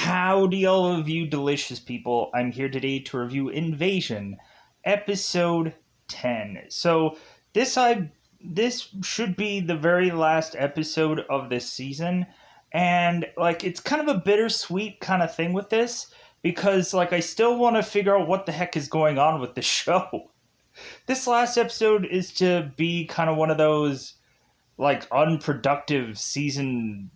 Howdy, all of you delicious people. I'm here today to review Invasion, episode 10. This should be the very last episode of this season, and it's kind of a bittersweet kind of thing with this because I still want to figure out what the heck is going on with the show. This last episode is to be kind of one of those unproductive season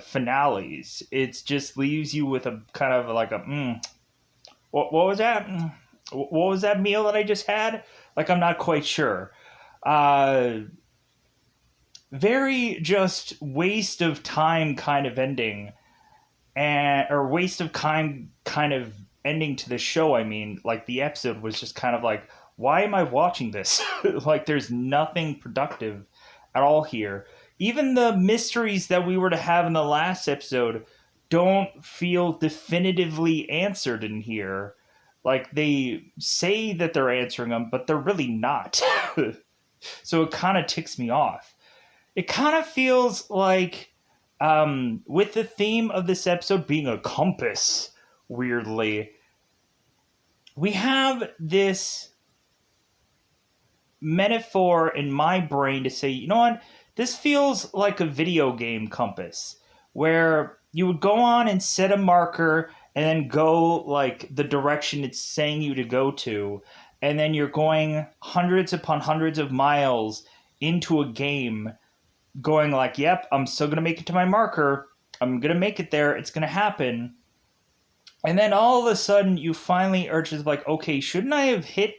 finales. It just leaves you with a kind of what was that? What was that meal that I just had? I'm not quite sure. Very just waste of time kind of ending, or waste of time kind of ending to the show. I mean, the episode was just kind of why am I watching this? There's nothing productive at all here. Even the mysteries that we were to have in the last episode don't feel definitively answered in here. They say that they're answering them, but they're really not. So it kind of ticks me off. It kind of feels with the theme of this episode being a compass, weirdly, we have this metaphor in my brain to say, you know what? This feels like a video game compass where you would go on and set a marker and then go the direction it's saying you to go to. And then you're going hundreds upon hundreds of miles into a game going yep, I'm still going to make it to my marker. I'm going to make it there. It's going to happen. And then all of a sudden you finally are just okay, shouldn't I have hit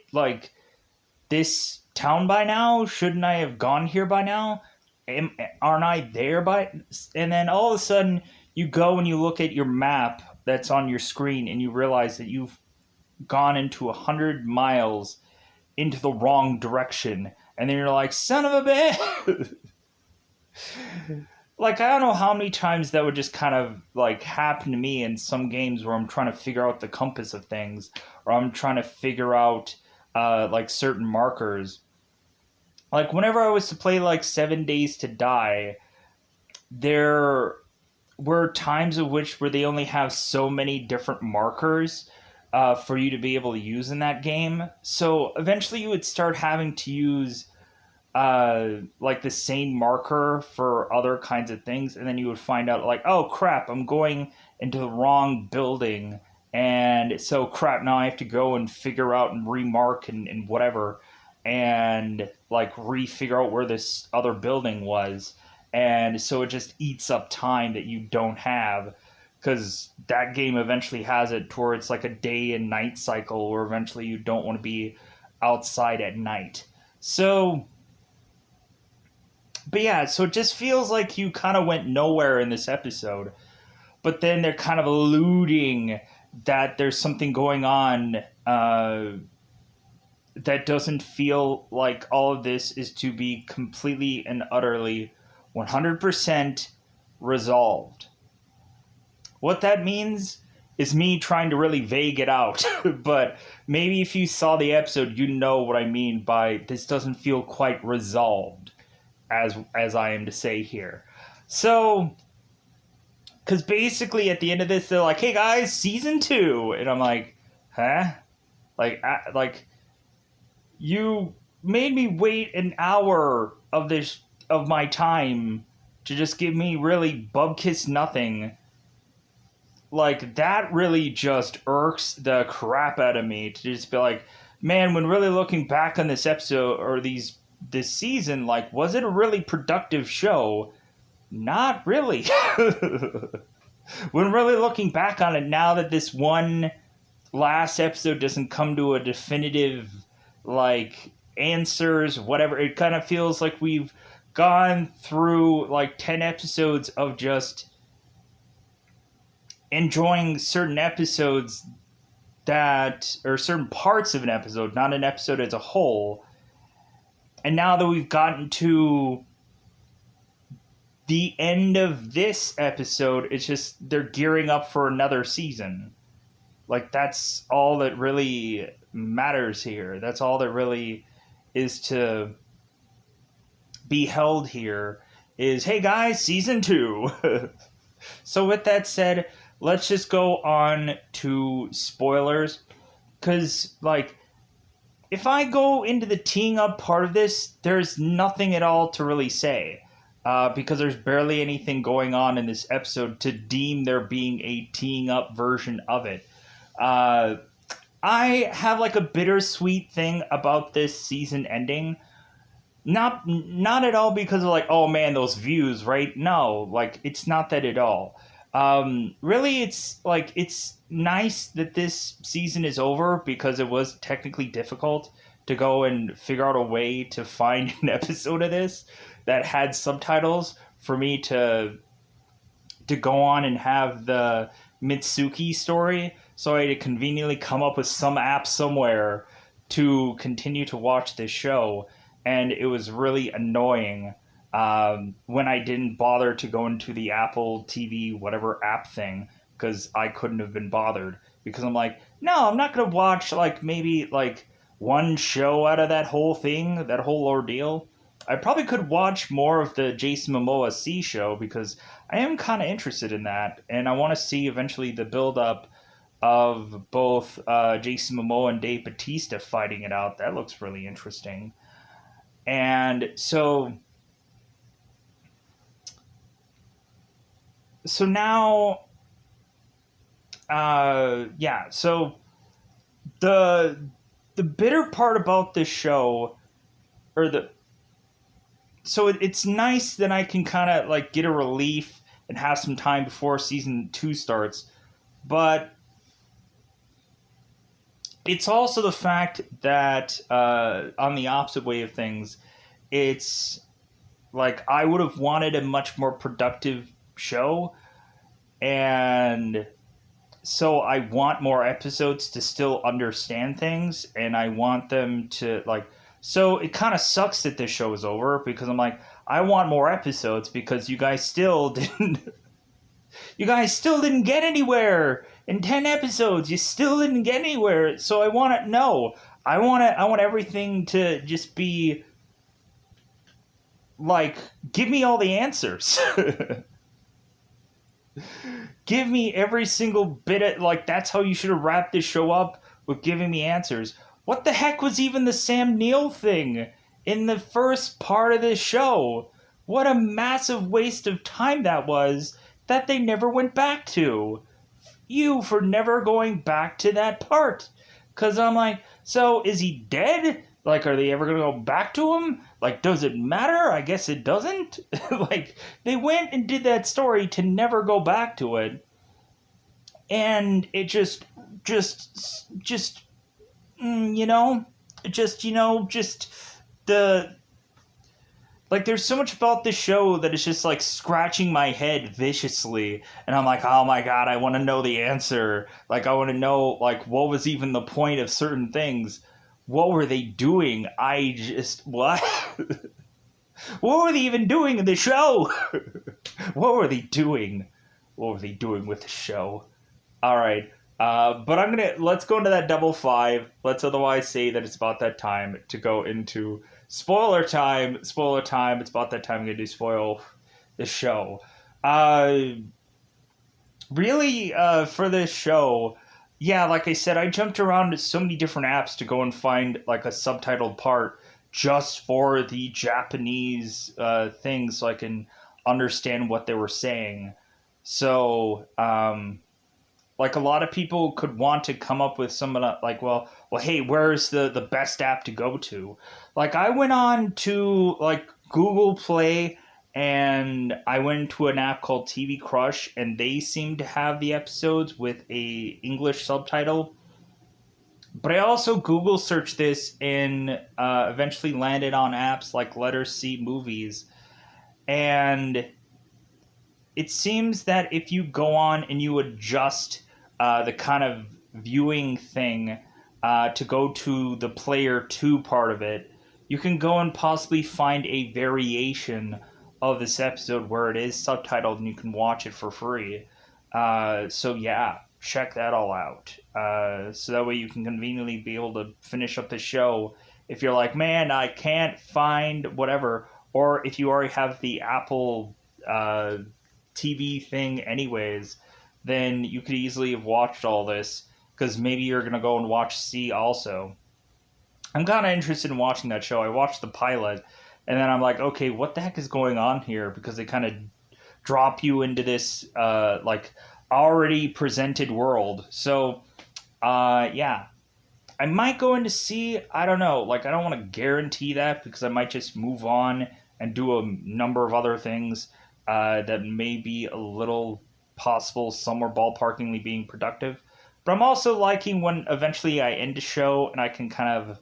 this town by now? Shouldn't I have gone here by now? Aren't I there by? And then all of a sudden you go and you look at your map that's on your screen and you realize that you've gone into 100 miles into the wrong direction. And then you're like, son of a bitch. I don't know how many times that would just kind of happen to me in some games where I'm trying to figure out the compass of things, or I'm trying to figure out certain markers. Whenever I was to play 7 Days to Die, there were times of which where they only have so many different markers for you to be able to use in that game. So eventually you would start having to use the same marker for other kinds of things, and then you would find out oh crap, I'm going into the wrong building, and so crap, now I have to go and figure out and remark and whatever, and re-figure out where this other building was. And so it just eats up time that you don't have, because that game eventually has it to where it's a day and night cycle where eventually you don't want to be outside at night. So, but yeah, so it just feels like you kind of went nowhere in this episode. But then they're kind of alluding that there's something going on that doesn't feel like all of this is to be completely and utterly 100% resolved. What that means is me trying to really vague it out. But maybe if you saw the episode, you know what I mean by this doesn't feel quite resolved, as I am to say here. So, because basically at the end of this, they're hey guys, season 2. And I'm huh? You made me wait an hour of my time to just give me really bubkiss nothing. That really just irks the crap out of me to just be man, when really looking back on this episode or this season, was it a really productive show? Not really. When really looking back on it, now that this one last episode doesn't come to a definitive answers, whatever, it kind of feels like we've gone through 10 episodes of just enjoying certain episodes or certain parts of an episode, not an episode as a whole. And now that we've gotten to the end of this episode, it's just they're gearing up for another season. That's all that really matters here. That's all that really is to be held here is, hey guys, season 2. So with that said, let's just go on to spoilers. Because, like, if I go into the teeing up part of this, there's nothing at all to really say. Because there's barely anything going on in this episode to deem there being a teeing up version of it. Uh, I have like a bittersweet thing about this season ending. Not at all because of like, oh man, those views, right? No, like it's not that at all. Really, it's like it's nice that this season is over because it was technically difficult to go and figure out a way to find an episode of this that had subtitles for me to go on and have the Mitsuki story. So I had to conveniently come up with some app somewhere to continue to watch this show. And it was really annoying when I didn't bother to go into the Apple TV, whatever app thing, because I couldn't have been bothered. Because I'm like, no, I'm not going to watch like maybe like one show out of that whole thing, that whole ordeal. I probably could watch more of the Jason Momoa C show because I am kind of interested in that, and I want to see eventually the build up of both Jason Momoa and Dave Bautista fighting it out. That looks really interesting. And so now, yeah. So the the bitter part about this show, or the so it's nice that I can kind of like get a relief and have some time before season two starts, but it's also the fact that on the opposite way of things, it's like I would have wanted a much more productive show, and so I want more episodes to still understand things, and I want them to like. So it kind of sucks that this show is over because I'm like, I want more episodes because you guys still didn't. You guys still didn't get anywhere in 10 episodes. You still didn't get anywhere. So I want to know. I want everything to just be like, give me all the answers. Give me every single bit of like that's how you should have wrapped this show up with giving me answers. What the heck was even the Sam Neill thing in the first part of this show? What a massive waste of time that was that they never went back to. You for never going back to that part. Cause I'm like, so is he dead? Like, are they ever gonna go back to him? Like, does it matter? I guess it doesn't. Like, they went and did that story to never go back to it, and it just, you know, just the like there's so much about this show that is just like scratching my head viciously, and I'm like, oh my god, I want to know the answer. Like I want to know like what was even the point of certain things. What were they doing? I just what what were they even doing in the show? What were they doing? What were they doing with the show? All right. But let's go into that double five. Let's otherwise say that it's about that time to go into spoiler time. Spoiler time. It's about that time I'm gonna do spoil the show. Uh, really, for this show, yeah, like I said, I jumped around to so many different apps to go and find like a subtitled part just for the Japanese thing, so I can understand what they were saying. So, like a lot of people could want to come up with some like well hey, where's the best app to go to? Like I went on to like Google Play, and I went to an app called TV Crush, and they seem to have the episodes with a English subtitle. But I also Google searched this and eventually landed on apps like Letter C Movies, and it seems that if you go on and you adjust the kind of viewing thing to go to the player 2 part of it, you can go and possibly find a variation of this episode where it is subtitled and you can watch it for free. So yeah, check that all out. So that way you can conveniently be able to finish up the show if you're like, man, I can't find whatever, or if you already have the Apple TV thing anyways. then you could easily have watched all this, because maybe you're going to go and watch C also. I'm kind of interested in watching that show. I watched the pilot, and then I'm like, okay, what the heck is going on here? Because they kind of drop you into this like already presented world. So yeah, I might go into C. I don't know. Like, I don't want to guarantee that, because I might just move on and do a number of other things that may be a little possible, somewhere ballparkingly being productive. But I'm also liking when eventually I end a show and I can kind of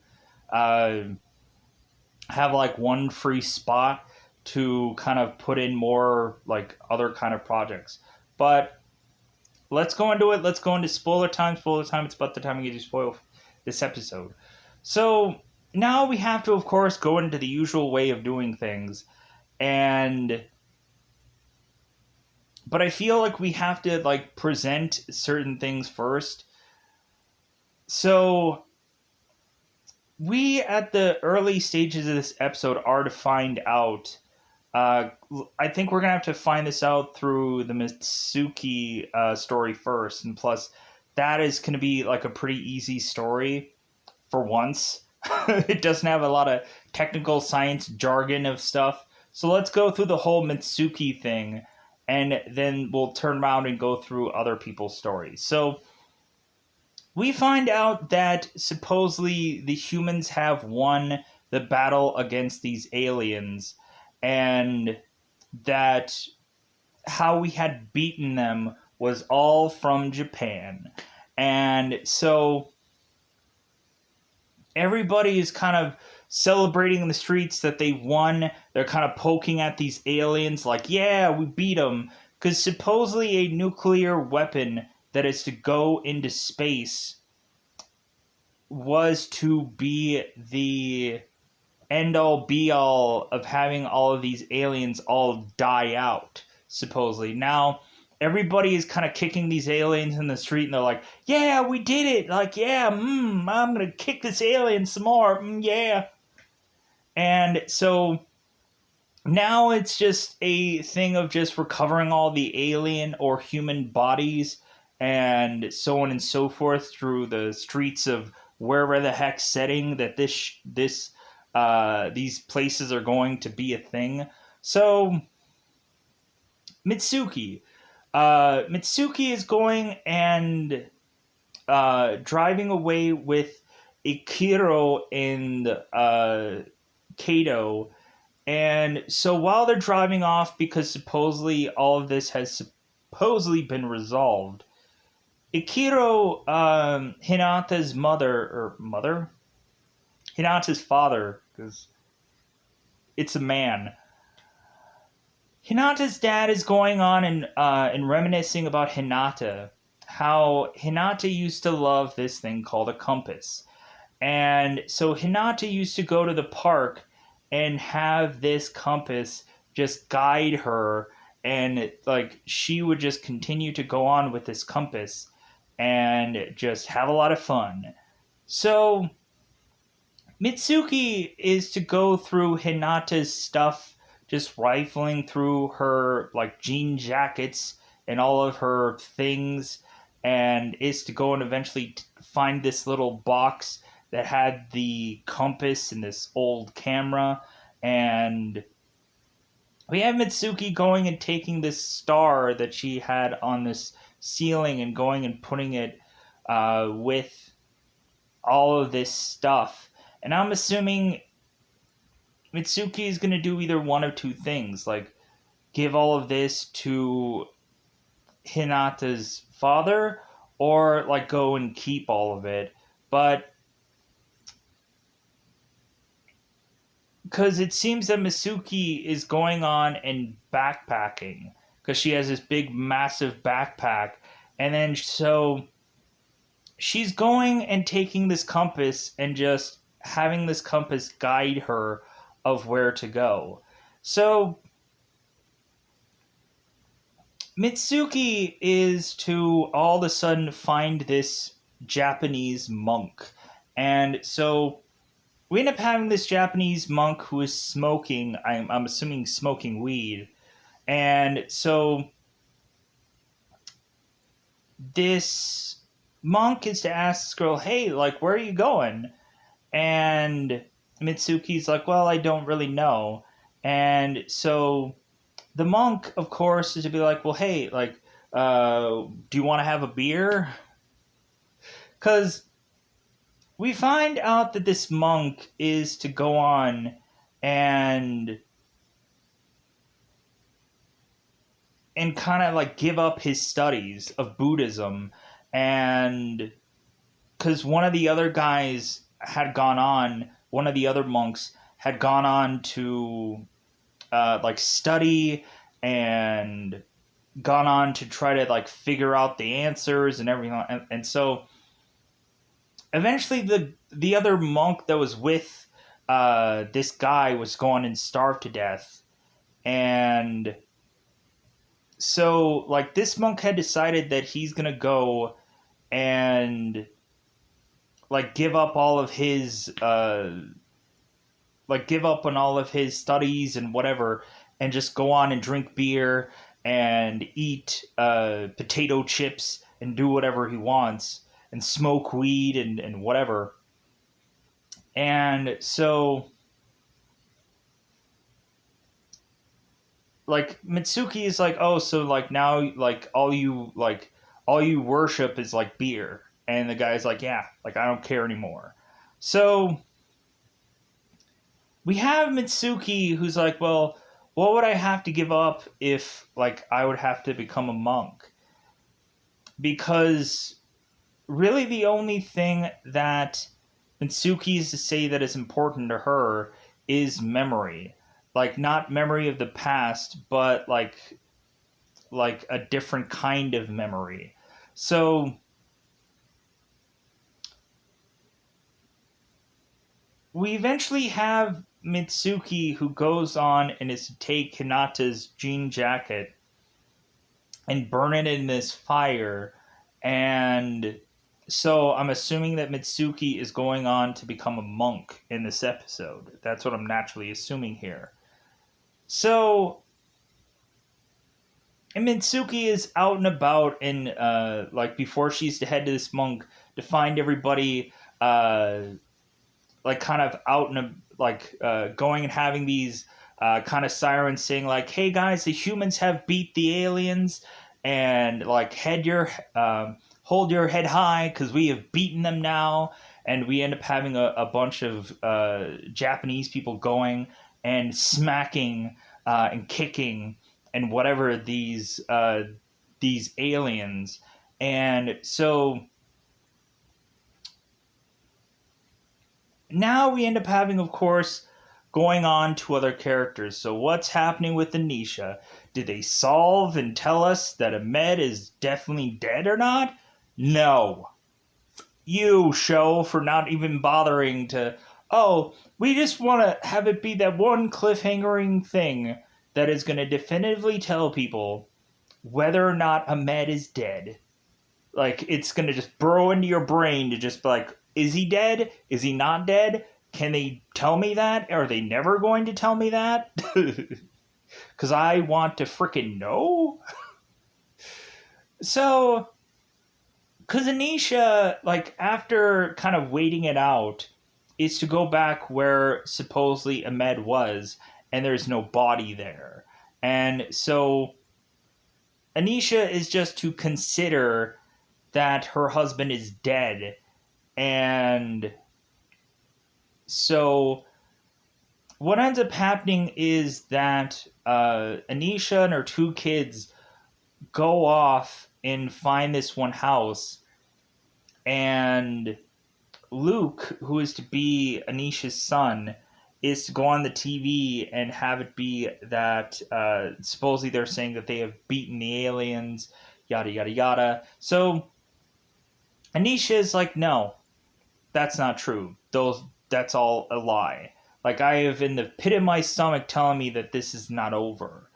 have like one free spot to kind of put in more like other kind of projects. But let's go into it. Let's go into spoiler time. Spoiler time. It's about the time we get to spoil this episode. So now we have to, of course, go into the usual way of doing things. But I feel like we have to like present certain things first. So we, at the early stages of this episode, are to find out. I think we're gonna have to find this out through the Mitsuki story first, and plus, that is gonna be like a pretty easy story for once. It doesn't have a lot of technical science jargon of stuff. So let's go through the whole Mitsuki thing, and then we'll turn around and go through other people's stories. So we find out that supposedly the humans have won the battle against these aliens, and that how we had beaten them was all from Japan. And so everybody is kind of celebrating in the streets that they won. They're kind of poking at these aliens like, yeah, we beat them. Because supposedly a nuclear weapon that is to go into space was to be the end-all be-all of having all of these aliens all die out, supposedly. Now, everybody is kind of kicking these aliens in the street, and they're like, yeah, we did it! Like, yeah, I'm gonna kick this alien some more, yeah. And so now it's just a thing of just recovering all the alien or human bodies and so on and so forth through the streets of wherever the heck setting that these places are going to be a thing. So Mitsuki is going and driving away with Ikiro and Kato. And so while they're driving off, because supposedly all of this has supposedly been resolved, Ikiro, Hinata's Hinata's father, because it's a man. Hinata's dad is going on and reminiscing about Hinata, how Hinata used to love this thing called a compass. And so Hinata used to go to the park and have this compass just guide her, and like she would just continue to go on with this compass and just have a lot of fun. So Mitsuki is to go through Hinata's stuff, just rifling through her like jean jackets and all of her things, and is to go and eventually find this little box that had the compass and this old camera. And we have Mitsuki going and taking this star that she had on this ceiling and going and putting it with all of this stuff. And I'm assuming Mitsuki is going to do either one of two things, like give all of this to Hinata's father, or like go and keep all of it. But because it seems that Mitsuki is going on and backpacking, because she has this big massive backpack, and then so she's going and taking this compass and just having this compass guide her of where to go. So Mitsuki is to all of a sudden find this Japanese monk. And so we end up having this Japanese monk who is smoking, I'm assuming smoking weed. And so this monk is to ask this girl, hey, like, where are you going? And Mitsuki's like, well, I don't really know. And so the monk, of course, is to be like, well, hey, like, do you want to have a beer? Because we find out that this monk is to go on and kind of like give up his studies of Buddhism, and because one of the other guys had gone on, one of the other monks had gone on to like study and gone on to try to like figure out the answers and everything, and so eventually the other monk that was with this guy was going and starved to death, and so like this monk had decided that he's gonna go and like give up all of his like give up on all of his studies and whatever, and just go on and drink beer and eat potato chips and do whatever he wants and smoke weed and whatever. And so like Mitsuki is like, oh, so like now like all you worship is like beer. And the guy's like, yeah, like I don't care anymore. So we have Mitsuki who's like, well, what would I have to give up if like I would have to become a monk? Because really the only thing that Mitsuki is to say that is important to her is memory. Like not memory of the past, but like a different kind of memory. So we eventually have Mitsuki who goes on and is to take Hinata's jean jacket and burn it in this fire. And so I'm assuming that Mitsuki is going on to become a monk in this episode. That's what I'm naturally assuming here. So and Mitsuki is out and about in like before she's to head to this monk to find everybody like kind of out and like going and having these kind of sirens saying like, hey guys, the humans have beat the aliens, and like hold your head high because we have beaten them now. And we end up having a bunch of Japanese people going and smacking and kicking and whatever these aliens. And so now we end up having, of course, going on to other characters. So what's happening with Anisha? Did they solve and tell us that Ahmed is definitely dead or not? No. You, show, for not even bothering to, oh, we just want to have it be that one cliffhangering thing that is going to definitively tell people whether or not Ahmed is dead. Like, it's going to just burrow into your brain to just be like, is he dead? Is he not dead? Can they tell me that? Are they never going to tell me that? Because I want to frickin' know. So, because Anisha, like, after kind of waiting it out, is to go back where supposedly Ahmed was, and there's no body there. And so, Anisha is just to consider that her husband is dead. And so what ends up happening is that Anisha and her two kids go off and find this one house, and Luke, who is to be Anisha's son, is to go on the TV and have it be that supposedly they're saying that they have beaten the aliens, yada yada yada. So Anisha is like, no, that's not true. That's all a lie. Like, I have in the pit of my stomach telling me that this is not over.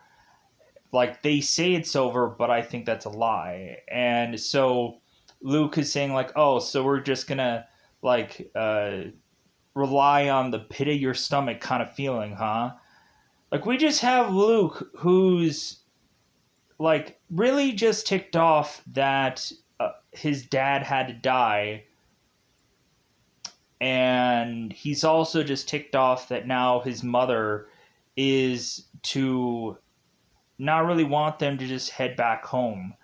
Like, they say it's over, but I think that's a lie. And so Luke is saying like, oh, so we're just gonna like rely on the pit of your stomach kind of feeling, huh? Like, we just have Luke who's like really just ticked off that his dad had to die. And he's also just ticked off that now his mother is to not really want them to just head back home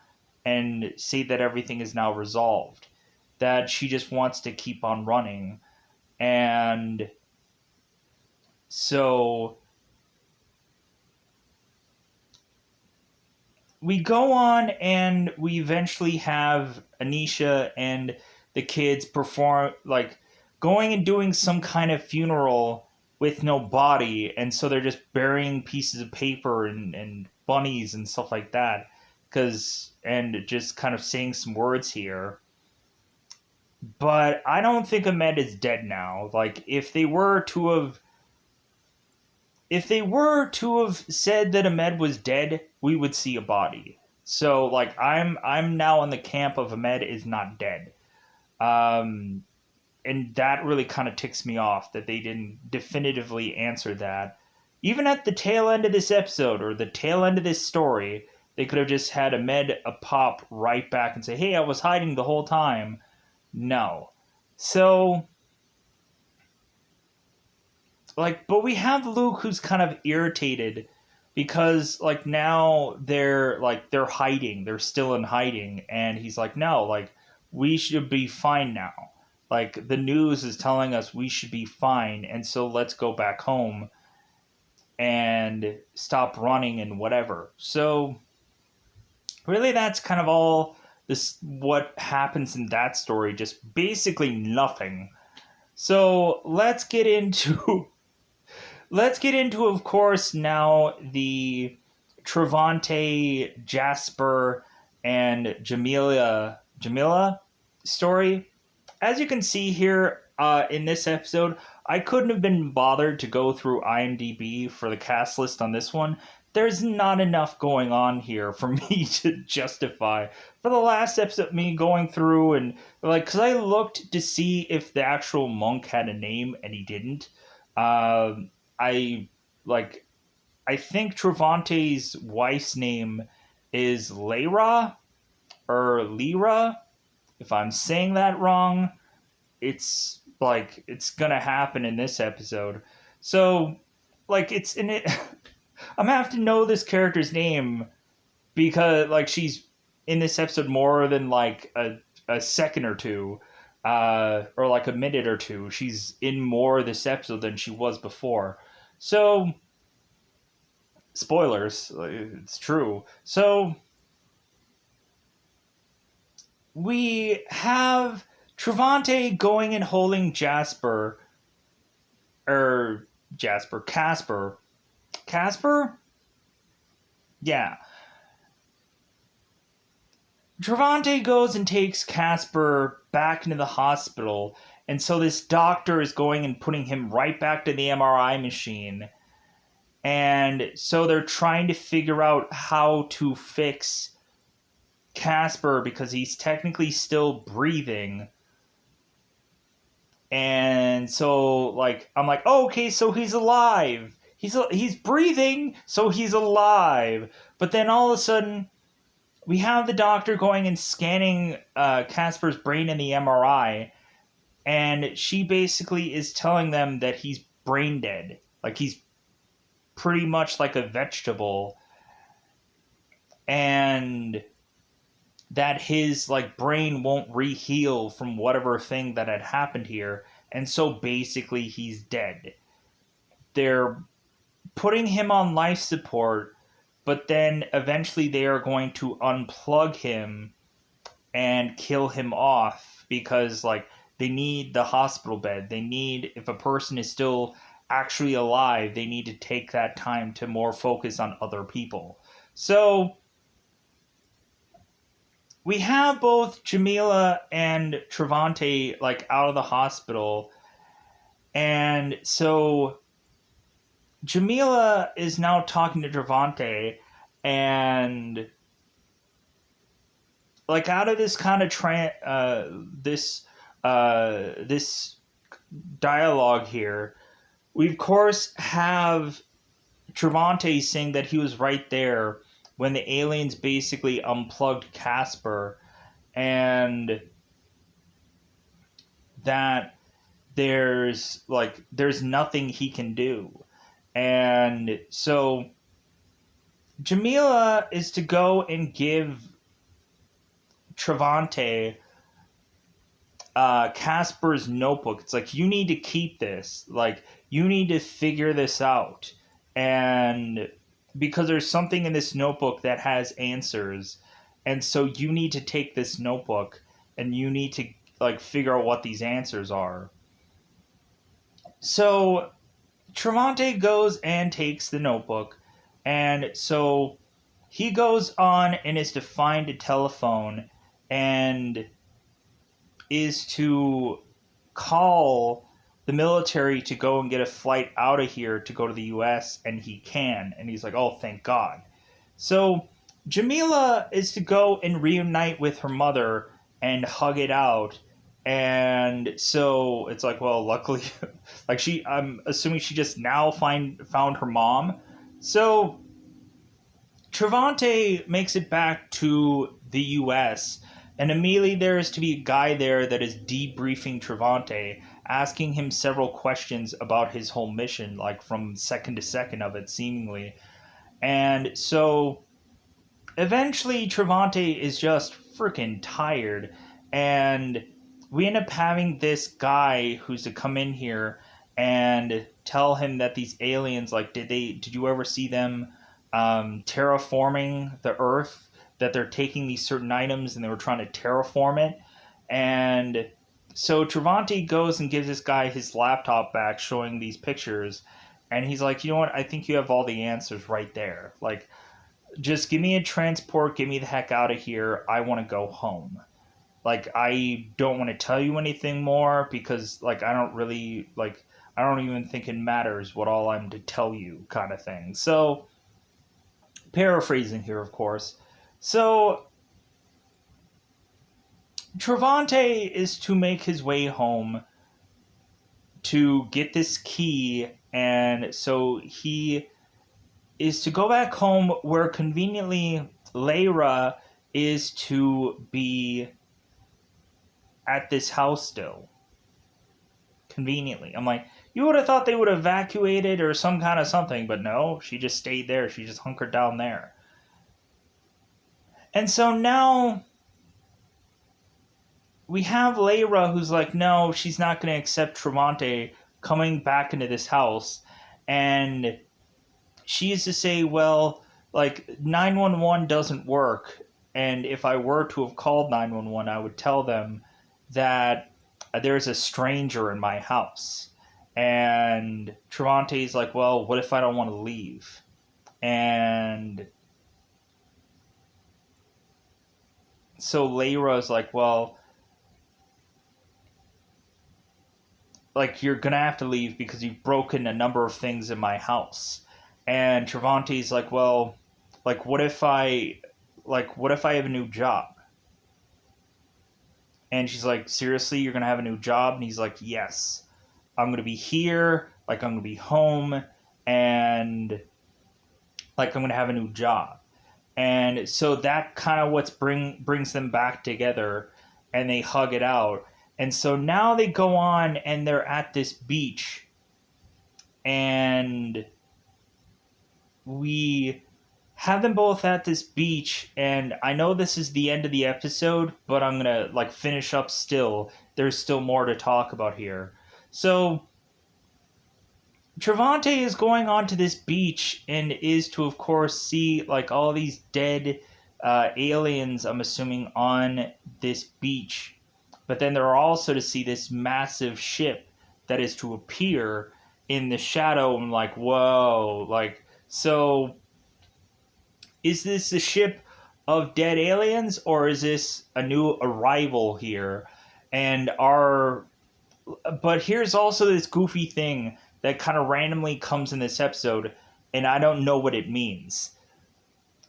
and say that everything is now resolved. That she just wants to keep on running. And so we go on and we eventually have Anisha and the kids perform, like, going and doing some kind of funeral with no body. And so they're just burying pieces of paper and bunnies and stuff like that. And just kind of saying some words here. But I don't think Ahmed is dead now. Like, if they were to have said that Ahmed was dead, we would see a body. So, like, I'm now in the camp of Ahmed is not dead. And that really kind of ticks me off that they didn't definitively answer that. Even at the tail end of this episode or the tail end of this story, they could have just had Ahmed pop right back and say, hey, I was hiding the whole time. No. So, like, but we have Luke who's kind of irritated because, like, now they're hiding. They're still in hiding. And he's like, no, like, we should be fine now. Like, the news is telling us we should be fine. And so let's go back home and stop running and whatever. So, really, that's kind of all what happens in that story. Just basically nothing. So, let's get into, of course, now the Trevante, Jasper, and Jamila story. As you can see here in this episode, I couldn't have been bothered to go through IMDb for the cast list on this one. There's not enough going on here for me to justify. For the last episode, me going through and, like, because I looked to see if the actual monk had a name, and he didn't. I think Trevante's wife's name is Lyra, or Lyra. If I'm saying that wrong, it's gonna happen in this episode. So, like, it's in it. I'm gonna have to know this character's name because, like, she's in this episode more than like a second or two, or like a minute or two. She's in more this episode than she was before. So, spoilers, it's true. So, we have Trevante going and holding Casper? Yeah. Trevante goes and takes Casper back into the hospital, and so this doctor is going and putting him right back to the MRI machine. And so they're trying to figure out how to fix Casper because he's technically still breathing. And so, like, I'm like, oh, okay, so he's alive. He's breathing, so he's alive. But then all of a sudden, we have the doctor going and scanning Casper's brain in the MRI, and she basically is telling them that he's brain dead. Like, he's pretty much like a vegetable. And that his, like, brain won't re-heal from whatever thing that had happened here, and so basically he's dead. They're putting him on life support, but then eventually they are going to unplug him and kill him off because, like, they need the hospital bed. They need, if a person is still actually alive, they need to take that time to more focus on other people. So we have both Jamila and Trevante, like, out of the hospital. And so Jamila is now talking to Trevante, and, like, out of this kind of this dialogue here, we of course have Trevante saying that he was right there when the aliens basically unplugged Casper, and that there's nothing he can do. And so Jamila is to go and give Travante Casper's notebook. It's like, you need to keep this. Like, you need to figure this out. And because there's something in this notebook that has answers. And so you need to take this notebook and you need to like figure out what these answers are. So Travante goes and takes the notebook. And so he goes on and is to find a telephone and is to call the military to go and get a flight out of here to go to the US, and he can. And he's like, oh, thank God. So Jamila is to go and reunite with her mother and hug it out. And so it's like, well, luckily, like I'm assuming she just now found her mom. So Travante makes it back to the US, and immediately there is to be a guy there that is debriefing Travante, asking him several questions about his whole mission, like from second to second of it, seemingly. And so eventually Travante is just freaking tired, and we end up having this guy who's to come in here and tell him that these aliens, like, did you ever see them terraforming the Earth? That they're taking these certain items and they were trying to terraform it. And so Travante goes and gives this guy his laptop back, showing these pictures, and he's like, you know what? I think you have all the answers right there. Like, just give me a transport, get me the heck out of here. I want to go home. Like, I don't want to tell you anything more because, like, I don't even think it matters what all I'm to tell you, kind of thing. So, paraphrasing here, of course. So, Travante is to make his way home to get this key, and so he is to go back home where conveniently Lyra is to be at this house still. Conveniently. I'm like, you would have thought they would have evacuated or some kind of something, but no, she just stayed there. She just hunkered down there. And so now we have Lyra who's like, no, she's not going to accept Travante coming back into this house. And she is to say, well, like, 911 doesn't work. And if I were to have called 911, I would tell them that there's a stranger in my house. And Travante's like, well, what if I don't want to leave? And so Lyra's like, well, like, you're gonna have to leave because you've broken a number of things in my house. And Travante's like, well, like, what if I have a new job? And she's like, seriously, you're gonna have a new job? And he's like, yes, I'm gonna be here, like, I'm gonna be home, and like, I'm gonna have a new job. And so that kind of brings them back together, and they hug it out. And so now they go on and they're at this beach, and we have them both at this beach. And I know this is the end of the episode, but I'm gonna like finish up still. There's still more to talk about here. So Travante is going onto this beach and is to, of course, see like all these dead aliens, I'm assuming, on this beach. But then they're also to see this massive ship that is to appear in the shadow. I'm like, whoa. Like, so is this a ship of dead aliens, or is this a new arrival here? But here's also this goofy thing that kind of randomly comes in this episode, and I don't know what it means.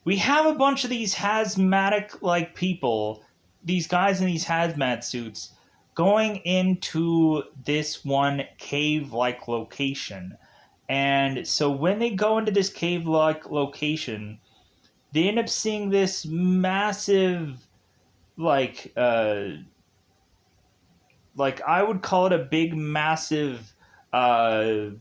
We have a bunch of these hazmatic-like people, these guys in these hazmat suits, going into this one cave-like location. And so when they go into this cave-like location, they end up seeing this massive like like I would call it a big massive uh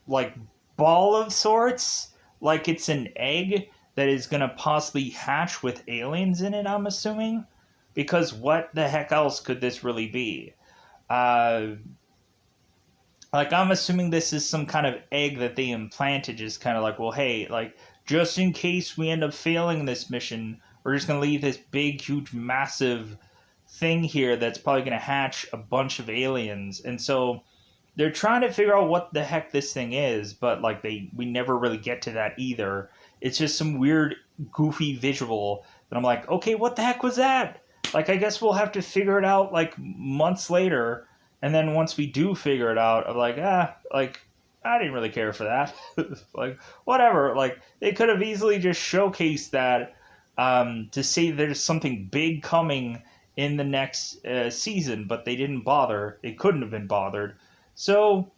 like ball of sorts, like it's an egg that is going to possibly hatch with aliens in it, I'm assuming, because what the heck else could this really be? uh like I'm assuming this is some kind of egg that they implanted, just kind of like, well, hey, like, just in case we end up failing this mission, we're just going to leave this big huge massive thing here that's probably going to hatch a bunch of aliens. And so they're trying to figure out what the heck this thing is, but like we never really get to that either. It's just some weird goofy visual that I'm like, okay, what the heck was that? Like, I guess we'll have to figure it out like months later. And then once we do figure it out, I'm like, like, I didn't really care for that. Like, whatever. Like, they could have easily just showcased that, to say there's something big coming in the next season, but they didn't bother. They couldn't have been bothered. So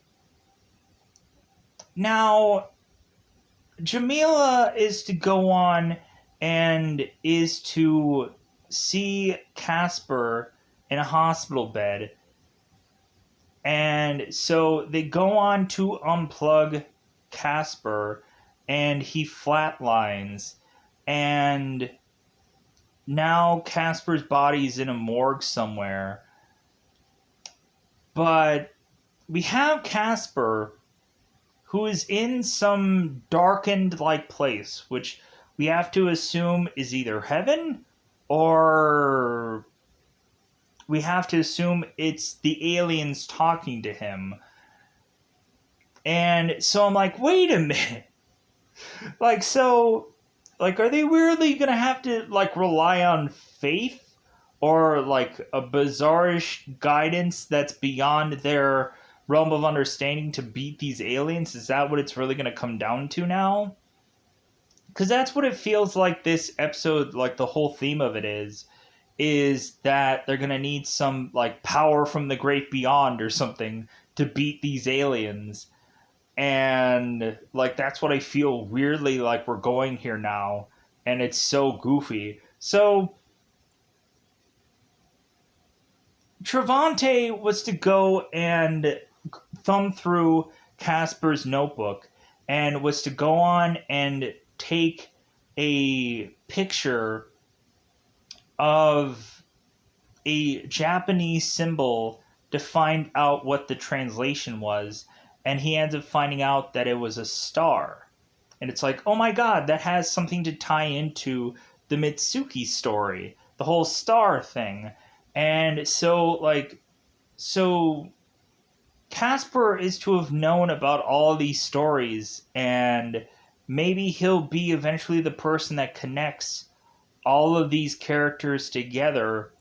now Jamila is to go on and is to see Casper in a hospital bed. And so they go on to unplug Casper, and he flatlines. And now Casper's body's in a morgue somewhere. But we have Casper, who is in some darkened like place, which we have to assume is either heaven, or we have to assume it's the aliens talking to him. And so I'm like, wait a minute. Like, so, like, are they weirdly gonna have to, like, rely on faith? Or, like, a bizarrish guidance that's beyond their realm of understanding to beat these aliens? Is that what it's really gonna come down to now? Because that's what it feels like this episode, like, the whole theme of it is that they're gonna need some, like, power from the great beyond or something to beat these aliens. And like that's what I feel weirdly like we're going here now, and it's so goofy. So Travante was to go and thumb through Casper's notebook, and was to go on and take a picture of a Japanese symbol to find out what the translation was. And he ends up finding out that it was a star. And it's like, oh my god, that has something to tie into the Mitsuki story, the whole star thing. And so, like, so Casper is to have known about all these stories, and maybe he'll be eventually the person that connects all of these characters together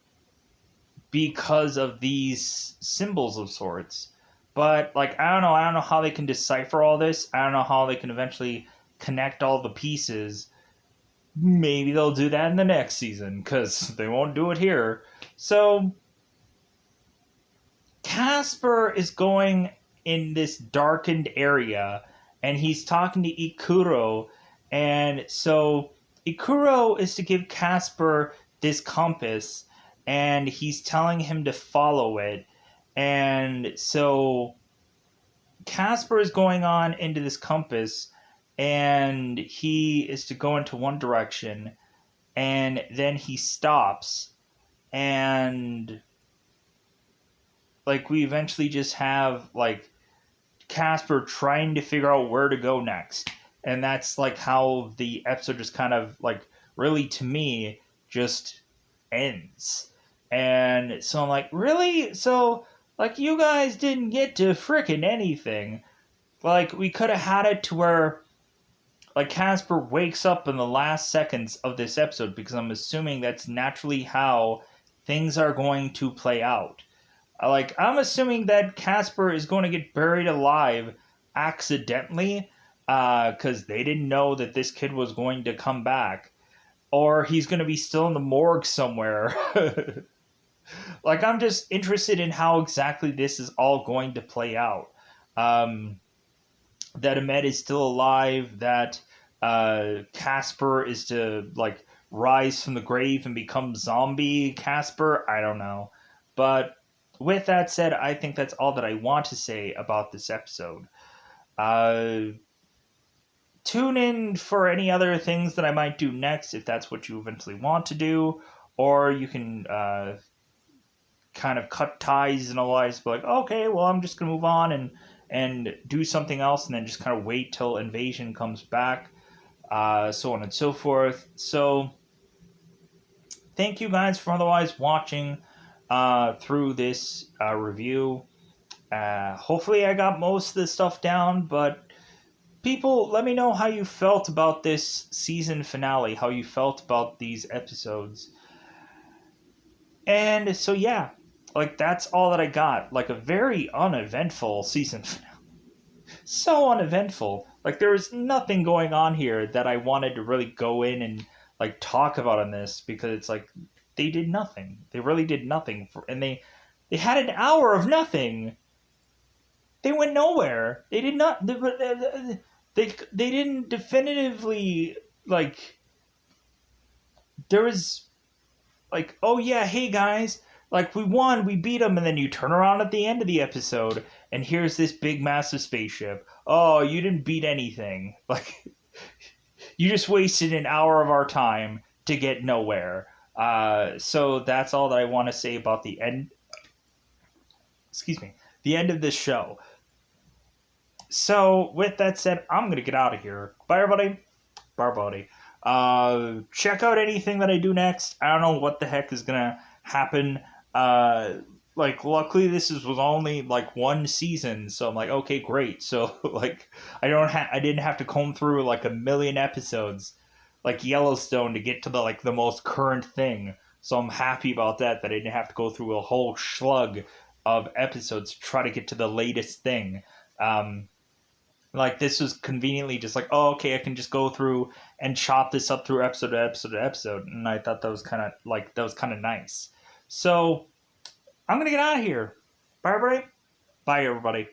because of these symbols of sorts. But like I don't know how they can decipher all this. I don't know how they can eventually connect all the pieces. Maybe they'll do that in the next season because they won't do it here. So Casper is going in this darkened area, and he's talking to Ikuro. And so Ikuro is to give Casper this compass, and he's telling him to follow it. And so Casper is going on into this compass, and he is to go into one direction, and then he stops, and like we eventually just have like Casper trying to figure out where to go next. And that's like how the episode just kind of like really to me just ends. And so I'm like, really? So like you guys didn't get to frickin' anything. Like we could have had it to where like Casper wakes up in the last seconds of this episode, because I'm assuming that's naturally how things are going to play out. Like, I'm assuming that Casper is going to get buried alive accidentally, because they didn't know that this kid was going to come back. Or he's going to be still in the morgue somewhere. Like, I'm just interested in how exactly this is all going to play out. That Ahmed is still alive, that Casper is to, like, rise from the grave and become zombie Casper. I don't know. But with that said, I think that's all that I want to say about this episode. Uh, Tune in for any other things that I might do next if that's what you eventually want to do. Or you can kind of cut ties and otherwise be like, okay, well, I'm just going to move on and do something else and then just kind of wait till Invasion comes back, so on and so forth. So thank you guys for otherwise watching through this review. Hopefully I got most of the stuff down, but people, let me know how you felt about this season finale, how you felt about these episodes. And so, yeah, like, that's all that I got. Like, a very uneventful season finale. So uneventful. Like, there was nothing going on here that I wanted to really go in and, like, talk about in this, because it's like, they did nothing. They really did nothing. And they had an hour of nothing. They went nowhere. They did not. They didn't definitively, like, there was like, oh yeah, hey guys, like, we won, we beat them, and then you turn around at the end of the episode and here's this big massive spaceship. Oh, you didn't beat anything. Like, you just wasted an hour of our time to get nowhere. So that's all that I want to say about the end. Excuse me, the end of this show. So with that said, I'm gonna get out of here. Bye, everybody. Bye, everybody. Check out anything that I do next. I don't know what the heck is gonna happen. Like, luckily this was only like one season, so I'm like, okay, great. So like, I didn't have to comb through like a million episodes like Yellowstone to get to the most current thing. So I'm happy about that I didn't have to go through a whole slug of episodes to try to get to the latest thing. Like, this was conveniently just like, oh, okay, I can just go through and chop this up through episode to episode to episode, and I thought that was kind of nice. So I'm gonna get out of here. Bye, everybody. Bye, everybody.